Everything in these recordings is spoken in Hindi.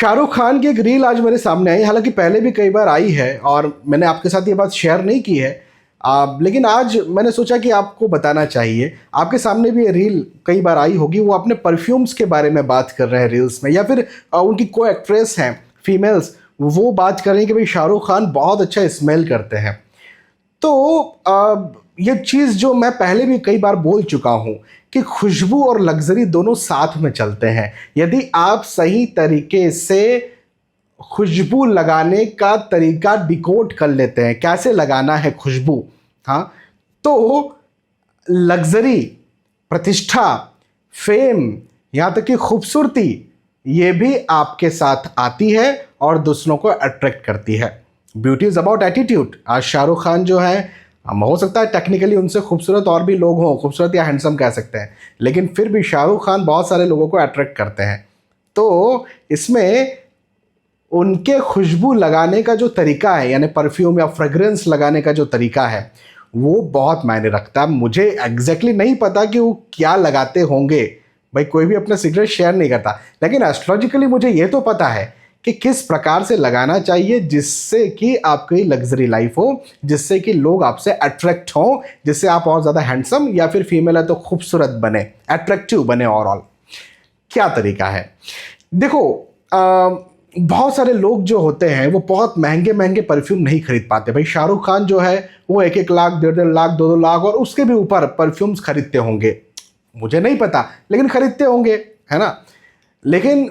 शाहरुख खान की एक रील आज मेरे सामने आई, हालांकि पहले भी कई बार आई है और मैंने आपके साथ ये बात शेयर नहीं की है। लेकिन आज मैंने सोचा कि आपको बताना चाहिए। आपके सामने भी ये रील कई बार आई होगी। वो अपने परफ्यूम्स के बारे में बात कर रहे हैं रील्स में, या फिर उनकी को एक्ट्रेस हैं फीमेल्स, वो बात कर रही हैं कि भाई शाहरुख खान बहुत अच्छा स्मेल करते हैं। तो ये चीज़ जो मैं पहले भी कई बार बोल चुका हूँ कि खुशबू और लग्जरी दोनों साथ में चलते हैं। यदि आप सही तरीके से खुशबू लगाने का तरीका डिकोड कर लेते हैं, कैसे लगाना है खुशबू, हाँ, तो लग्जरी, प्रतिष्ठा, फेम, यहाँ तक कि खूबसूरती, ये भी आपके साथ आती है और दूसरों को अट्रैक्ट करती है। Beauty is about attitude. आज शाहरुख खान जो है, हो सकता है टेक्निकली उनसे खूबसूरत और भी लोग हों, खूबसूरत या हैंडसम कह सकते हैं, लेकिन फिर भी शाहरुख खान बहुत सारे लोगों को अट्रैक्ट करते हैं। तो इसमें उनके खुशबू लगाने का जो तरीका है, यानी परफ्यूम या फ्रेग्रेंस लगाने का जो तरीका है, वो बहुत मायने रखता है। मुझे एग्जैक्टली नहीं पता कि वो क्या लगाते होंगे, भाई कोई भी अपना सीक्रेट शेयर नहीं करता, लेकिन एस्ट्रोलॉजिकली मुझे ये तो पता है कि किस प्रकार से लगाना चाहिए जिससे कि आपकी लग्जरी लाइफ हो, जिससे कि लोग आपसे अट्रैक्ट हों, जिससे आप और ज़्यादा हैंडसम या फिर फीमेल है तो खूबसूरत बने, अट्रैक्टिव बने। ओवरऑल क्या तरीका है, देखो, बहुत सारे लोग जो होते हैं वो बहुत महंगे महंगे परफ्यूम नहीं खरीद पाते। भाई शाहरुख खान जो है वो 1-1 लाख, 1.5 लाख, 2-2 लाख और उसके भी ऊपर परफ्यूम्स खरीदते होंगे, मुझे नहीं पता, लेकिन खरीदते होंगे, है ना। लेकिन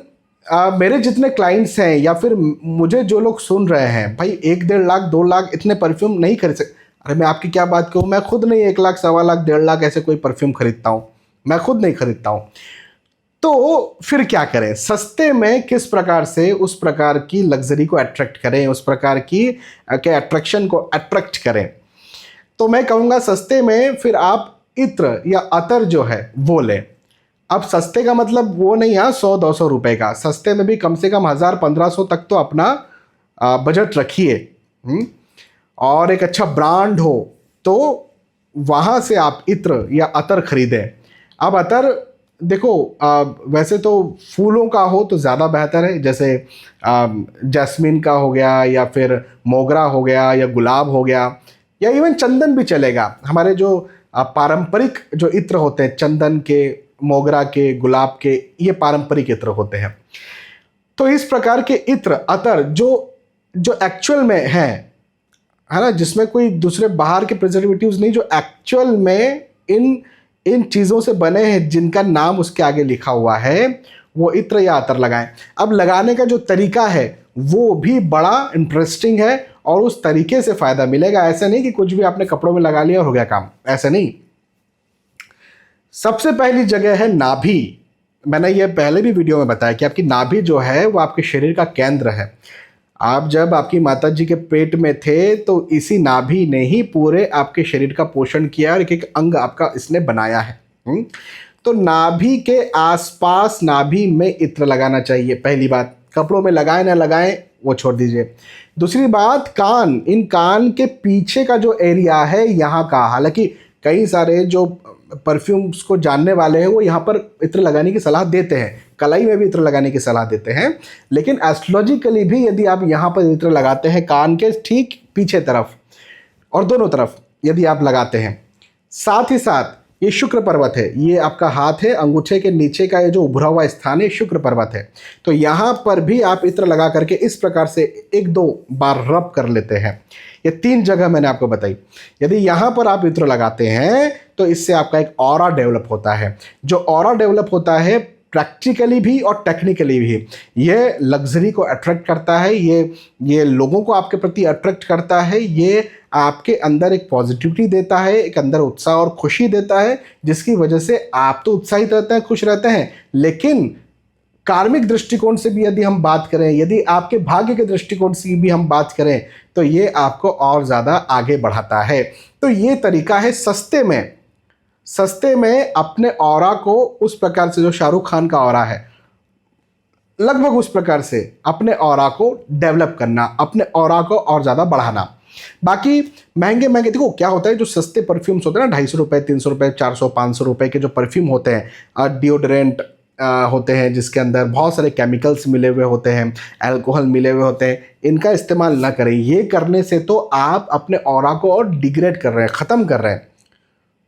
मेरे जितने क्लाइंट्स हैं या फिर मुझे जो लोग सुन रहे हैं, भाई 1-1.5 लाख, 2 लाख इतने परफ्यूम नहीं खरीद सकते। अरे मैं आपकी क्या बात करूँ, मैं खुद नहीं 1 लाख, 1.25 लाख, 1.5 लाख ऐसे कोई परफ्यूम खरीदता हूँ, मैं खुद नहीं खरीदता हूँ। तो फिर क्या करें, सस्ते में किस प्रकार से उस प्रकार की लग्जरी को अट्रैक्ट करें, उस प्रकार की के अट्रैक्शन को अट्रैक्ट करें। तो मैं कहूँगा सस्ते में फिर आप इत्र या अतर जो है वो लें। अब सस्ते का मतलब वो नहीं है 100-200 रुपए का, सस्ते में भी कम से कम 1000-1500 तक तो अपना बजट रखिए। और एक अच्छा ब्रांड हो तो वहाँ से आप इत्र या अतर खरीदें। अब अतर देखो, वैसे तो फूलों का हो तो ज़्यादा बेहतर है, जैसे जैस्मिन का हो गया या फिर मोगरा हो गया या गुलाब हो गया, या इवन चंदन भी चलेगा। हमारे जो पारंपरिक जो इत्र होते हैं, चंदन के, मोगरा के, गुलाब के, ये पारंपरिक इत्र होते हैं। तो इस प्रकार के इत्र, अतर जो एक्चुअल में है ना, जिसमें कोई दूसरे बाहर के प्रिजर्वेटिव्स नहीं, जो एक्चुअल में इन चीज़ों से बने हैं, जिनका नाम उसके आगे लिखा हुआ है, वो इत्र या अतर लगाएं। अब लगाने का जो तरीका है वो भी बड़ा इंटरेस्टिंग है और उस तरीके से फ़ायदा मिलेगा। ऐसा नहीं कि कुछ भी आपने कपड़ों में लगा लिया और हो गया काम, ऐसा नहीं। सबसे पहली जगह है नाभि। मैंने ये पहले भी वीडियो में बताया कि आपकी नाभि जो है वो आपके शरीर का केंद्र है। आप जब आपकी माता जी के पेट में थे तो इसी नाभि ने ही पूरे आपके शरीर का पोषण किया और एक एक अंग आपका इसने बनाया है। तो नाभि के आसपास, नाभि में इत्र लगाना चाहिए। पहली बात, कपड़ों में लगाएं ना लगाएं वो छोड़ दीजिए। दूसरी बात, कान, इन कान के पीछे का जो एरिया है यहाँ का, हालांकि कई सारे जो परफ्यूम्स को जानने वाले हैं वो यहाँ पर इत्र लगाने की सलाह देते हैं, कलाई में भी इत्र लगाने की सलाह देते हैं, लेकिन एस्ट्रोलॉजिकली भी यदि आप यहाँ पर इत्र लगाते हैं कान के ठीक पीछे तरफ और दोनों तरफ यदि आप लगाते हैं, साथ ही साथ ये शुक्र पर्वत है, ये आपका हाथ है, अंगूठे के नीचे का ये जो उभरा हुआ स्थान है शुक्र पर्वत है, तो यहाँ पर भी आप इत्र लगा करके इस प्रकार से 1-2 बार रब कर लेते हैं। ये 3 जगह मैंने आपको बताई। यदि यहाँ पर आप इत्र लगाते हैं तो इससे आपका एक ऑरा डेवलप होता है। जो ऑरा डेवलप होता है प्रैक्टिकली भी और टेक्निकली भी, ये लग्जरी को अट्रैक्ट करता है, ये लोगों को आपके प्रति अट्रैक्ट करता है, ये आपके अंदर एक पॉजिटिविटी देता है, एक अंदर उत्साह और खुशी देता है, जिसकी वजह से आप तो उत्साहित रहते हैं, खुश रहते हैं, लेकिन कार्मिक दृष्टिकोण से भी यदि हम बात करें, यदि आपके भाग्य के दृष्टिकोण से भी हम बात करें, तो ये आपको और ज़्यादा आगे बढ़ाता है। तो ये तरीका है सस्ते में अपने ऑरा को उस प्रकार से, जो शाहरुख खान का ऑरा है, लगभग उस प्रकार से अपने ऑरा को डेवलप करना, अपने ऑरा को और ज़्यादा बढ़ाना। बाकी महंगे देखो क्या होता है, जो सस्ते परफ्यूम्स होते हैं ना, 250 रुपये, 300 रुपये, 400, 500 रुपये के जो परफ्यूम होते हैं, डिओड्रेंट होते हैं जिसके अंदर बहुत सारे केमिकल्स मिले हुए होते हैं, अल्कोहल मिले हुए होते हैं, इनका इस्तेमाल ना करें। ये करने से तो आप अपने ऑरा को और डिग्रेड कर रहे हैं, ख़त्म कर रहे हैं।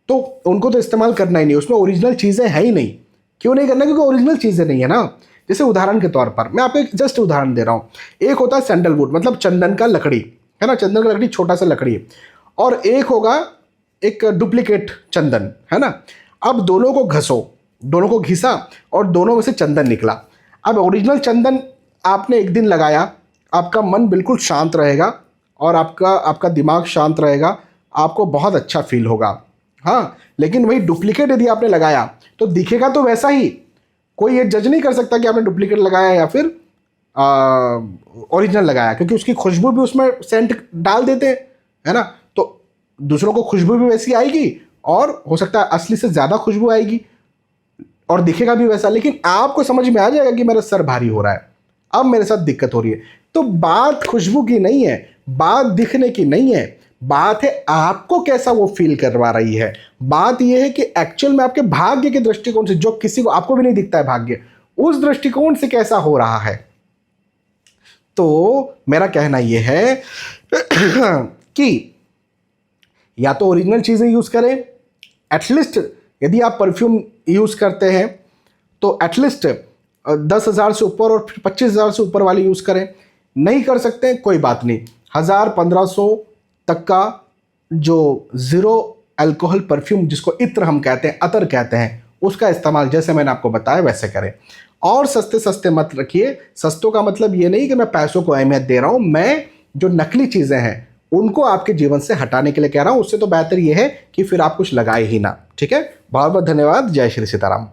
तो उनको तो इस्तेमाल करना ही नहीं, उसमें ओरिजिनल चीज़ें है ही नहीं। क्यों नहीं करना? क्योंकि ओरिजिनल चीज़ें नहीं है ना। जैसे उदाहरण के तौर पर मैं आपको एक जस्ट उदाहरण दे रहा हूँ। एक होता है सैंडलवुड, मतलब चंदन का लकड़ी, है ना, चंदन का लकड़ी छोटा सा लकड़ी है, और एक होगा एक डुप्लीकेट चंदन, है ना। अब दोनों को घसो, दोनों को घिसा और दोनों में से चंदन निकला। अब ओरिजिनल चंदन आपने एक दिन लगाया, आपका मन बिल्कुल शांत रहेगा और आपका दिमाग शांत रहेगा, आपको बहुत अच्छा फील होगा। हाँ, लेकिन वही डुप्लीकेट यदि आपने लगाया तो दिखेगा तो वैसा ही। कोई ये जज नहीं कर सकता कि आपने डुप्लीकेट लगाया या फिर ओरिजिनल लगाया, क्योंकि उसकी खुशबू भी उसमें सेंट डाल देते हैं, है ना। तो दूसरों को खुशबू भी वैसी आएगी और हो सकता है असली से ज़्यादा खुशबू आएगी और दिखेगा भी वैसा। लेकिन आपको समझ में आ जाएगा कि मेरा सर भारी हो रहा है, अब मेरे साथ दिक्कत हो रही है। तो बात खुशबू की नहीं है, बात दिखने की नहीं है, बात है आपको कैसा वो फील करवा रही है। बात यह है कि एक्चुअल में आपके भाग्य के दृष्टिकोण से, जो किसी को आपको भी नहीं दिखता है भाग्य, उस दृष्टिकोण से कैसा हो रहा है। तो मेरा कहना यह है कि या तो ओरिजिनल चीज़ें यूज़ करें, एटलीस्ट यदि आप परफ्यूम यूज़ करते हैं तो एटलीस्ट 10,000 से ऊपर और 25,000 से ऊपर वाली यूज़ करें। नहीं कर सकते कोई बात नहीं, 1,000-1,500 तक का जो ज़ीरो अल्कोहल परफ्यूम, जिसको इत्र हम कहते हैं, अतर कहते हैं, उसका इस्तेमाल जैसे मैंने आपको बताया वैसे करें। और सस्ते सस्ते मत रखिए। सस्तों का मतलब ये नहीं कि मैं पैसों को अहमियत दे रहा हूँ, मैं जो नकली चीज़ें हैं उनको आपके जीवन से हटाने के लिए कह रहा हूँ। उससे तो बेहतर ये है कि फिर आप कुछ लगाए ही ना। ठीक है, बहुत बहुत धन्यवाद। जय श्री सीताराम।